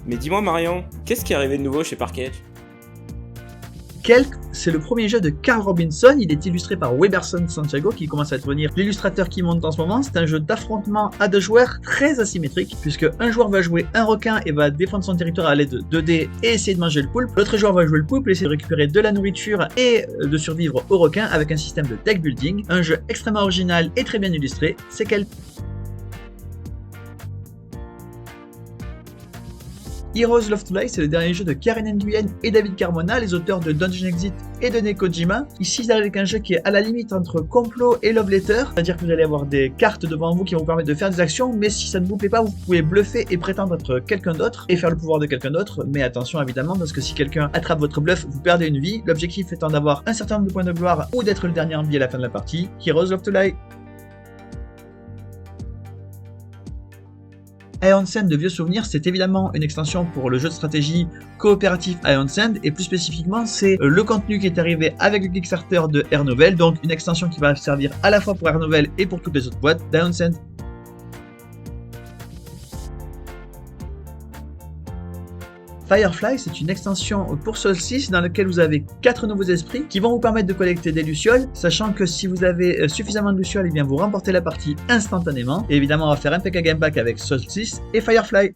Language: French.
Mais dis-moi Marion, qu'est-ce qui est arrivé de nouveau chez Park-Edge? Kelk, c'est le premier jeu de Carl Robinson, il est illustré par Weberson Santiago qui commence à devenir l'illustrateur qui monte en ce moment. C'est un jeu d'affrontement à deux joueurs très asymétrique puisque un joueur va jouer un requin et va défendre son territoire à l'aide de 2 dés et essayer de manger le poulpe. L'autre joueur va jouer le poulpe et essayer de récupérer de la nourriture et de survivre au requin avec un système de deck building. Un jeu extrêmement original et très bien illustré, c'est Kelk. Heroes Love to Lie, c'est le dernier jeu de Karen Nguyen et David Carmona, les auteurs de Dungeon Exit et de Nekojima. Ici, vous avez avec un jeu qui est à la limite entre complot et love letter, c'est-à-dire que vous allez avoir des cartes devant vous qui vont vous permettre de faire des actions, mais si ça ne vous plaît pas, vous pouvez bluffer et prétendre être quelqu'un d'autre et faire le pouvoir de quelqu'un d'autre. Mais attention évidemment, parce que si quelqu'un attrape votre bluff, vous perdez une vie. L'objectif étant d'avoir un certain nombre de points de gloire ou d'être le dernier en vie à la fin de la partie. Heroes Love to Lie. Ion Sand de Vieux Souvenirs, c'est évidemment une extension pour le jeu de stratégie coopératif Ion Sand, et plus spécifiquement, c'est le contenu qui est arrivé avec le Kickstarter de Air Novel, donc une extension qui va servir à la fois pour Air Novel et pour toutes les autres boîtes d'Ion Sand. Firefly, c'est une extension pour Solstice dans laquelle vous avez 4 nouveaux esprits qui vont vous permettre de collecter des lucioles, sachant que si vous avez suffisamment de lucioles, eh bien vous remportez la partie instantanément. Et évidemment, on va faire un PK Game Pack avec Solstice et Firefly.